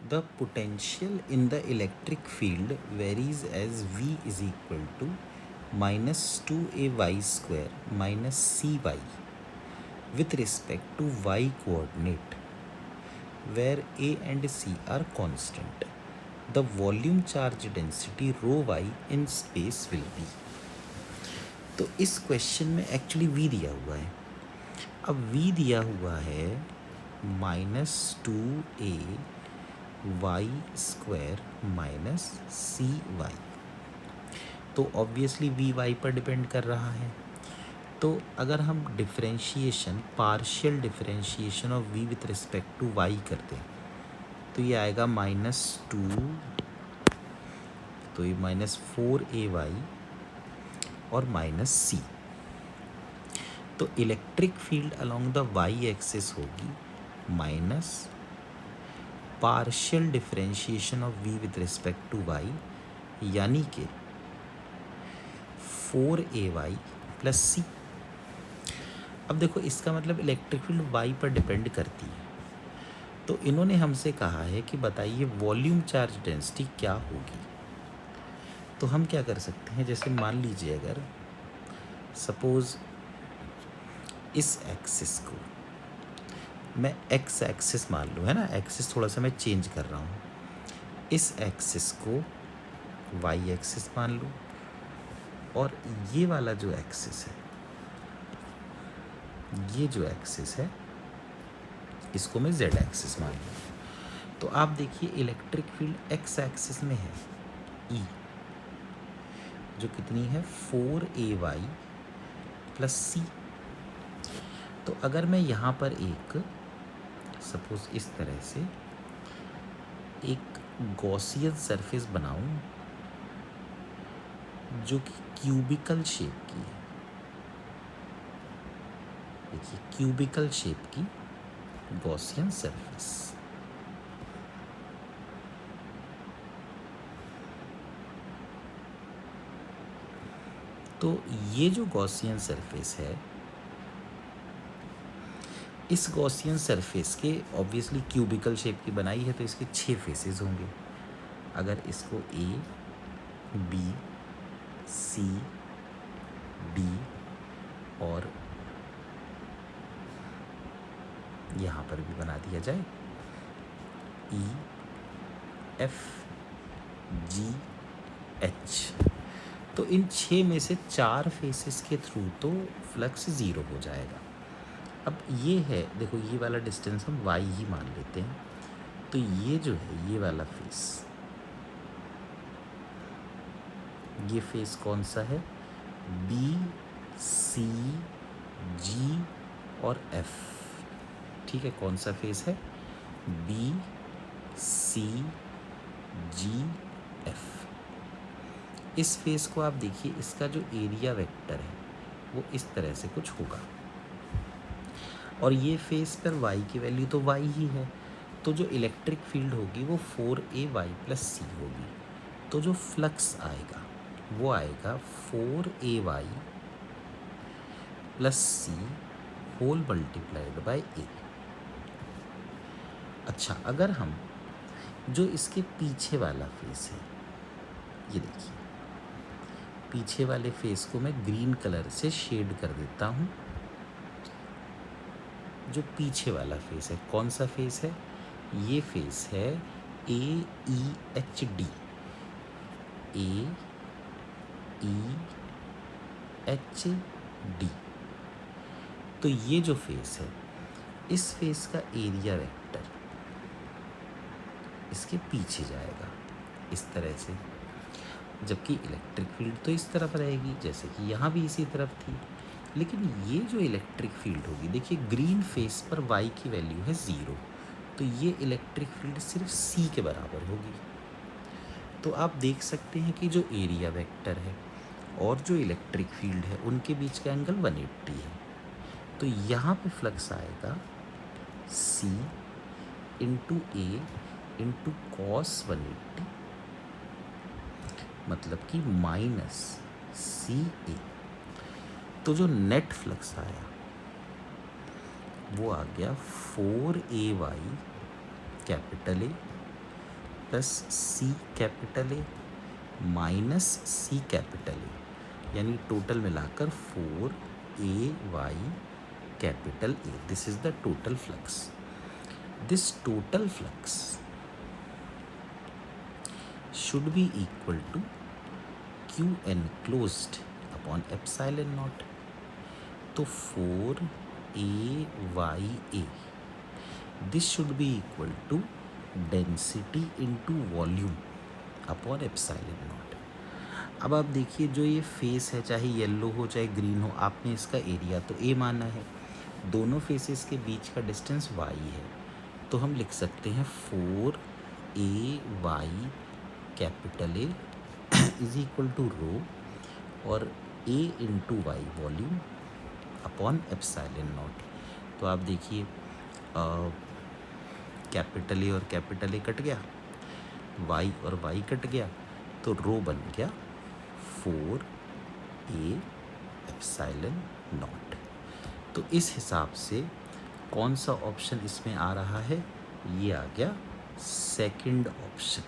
The potential in the electric field varies as V is equal to minus 2ay square minus cy with respect to y coordinate, where a and c are constant. The volume charge density rho y in space will be. तो इस question में actually v दिया हुआ है. अब v दिया हुआ है minus 2a Y square minus C Y. तो ऑब्वियसली वी वाई पर डिपेंड कर रहा है. तो अगर हम differentiation partial differentiation of V with respect to Y करते हैं तो ये आएगा माइनस 2, तो ये माइनस 4ay और माइनस सी. तो electric field along the Y axis होगी minus partial differentiation of V with respect to Y, यानी कि 4ay प्लस सी. अब देखो इसका मतलब इलेक्ट्रिक फील्ड वाई पर डिपेंड करती है. तो इन्होंने हमसे कहा है कि बताइए वॉल्यूम चार्ज डेंसिटी क्या होगी. तो हम क्या कर सकते हैं, जैसे मान लीजिए अगर सपोज इस एक्सिस को मैं एक्स एक्सिस मान लूँ, है ना, एक्सिस थोड़ा सा मैं चेंज कर रहा हूँ. इस एक्सिस को वाई एक्सिस मान लूँ और ये वाला जो एक्सिस है, ये जो एक्सिस है इसको मैं जेड एक्सिस मान लूँ. तो आप देखिए इलेक्ट्रिक फील्ड एक्स एक्सिस में है ई, जो कितनी है 4ay प्लस सी. तो अगर मैं यहाँ पर एक सपोज इस तरह से एक गॉसियन सरफेस बनाऊं जो कि क्यूबिकल शेप की है, देखिए क्यूबिकल शेप की गॉसियन सरफेस. तो ये जो गॉसियन सरफेस है, इस गॉसियन सरफेस के ऑब्वियसली क्यूबिकल शेप की बनाई है तो इसके 6 फेसेस होंगे. अगर इसको ए बी सी डी और यहाँ पर भी बना दिया जाए ई एफ जी एच, तो इन 6 में से 4 फेसेस के थ्रू तो फ्लक्स ज़ीरो हो जाएगा. अब ये है, देखो ये वाला डिस्टेंस हम y ही मान लेते हैं. तो ये जो है ये वाला फेस, ये फेस कौन सा है, बी सी जी और एफ. ठीक है, कौन सा फेस है, बी सी जी एफ. इस फेस को आप देखिए, इसका जो एरिया वेक्टर है वो इस तरह से कुछ होगा और ये फेस पर y की वैल्यू तो y ही है. तो जो इलेक्ट्रिक फील्ड होगी वो 4ay प्लस सी होगी. तो जो फ्लक्स आएगा वो आएगा 4ay plus C whole multiplied by A. अच्छा, अगर हम जो इसके पीछे वाला फेस है, ये देखिए पीछे वाले फेस को मैं ग्रीन कलर से शेड कर देता हूँ. जो पीछे वाला फेस है, कौन सा फेस है, ये फेस है ए ई एच डी, ए ई एच डी. तो ये जो फेस है, इस फेस का एरिया वेक्टर इसके पीछे जाएगा इस तरह से, जबकि इलेक्ट्रिक फील्ड तो इस तरफ रहेगी जैसे कि यहाँ भी इसी तरफ थी. लेकिन ये जो इलेक्ट्रिक फील्ड होगी, देखिए ग्रीन फेस पर y की वैल्यू है 0, तो ये इलेक्ट्रिक फील्ड सिर्फ c के बराबर होगी. तो आप देख सकते हैं कि जो एरिया वेक्टर है और जो इलेक्ट्रिक फील्ड है उनके बीच का एंगल 180 है. तो यहाँ पे फ्लक्स आएगा c इंटू ए इंटू कॉस 180, मतलब कि माइनस सी ए. तो जो नेट फ्लक्स आया वो आ गया 4ay capital A plus C capital A minus C capital A, यानी टोटल मिलाकर 4ay capital A. This is the total flux. This total flux should be equal to q enclosed upon epsilon naught. तो 4ay this should be equal to density into volume upon epsilon not. अब आप देखिए जो ये face है, चाहे yellow हो चाहे ग्रीन हो, आपने इसका एरिया तो ए माना है, दोनों फेसेस के बीच का डिस्टेंस y है, तो हम लिख सकते हैं 4ay capital A is equal to rho और a into Y volume upon epsilon naught. तो आप देखिए कैपिटल ए और कैपिटल ए कट गया, y और y कट गया, तो रो बन गया 4a एप्साइलन नॉट. तो इस हिसाब से कौन सा ऑप्शन इसमें आ रहा है? ये आ गया सेकंड ऑप्शन.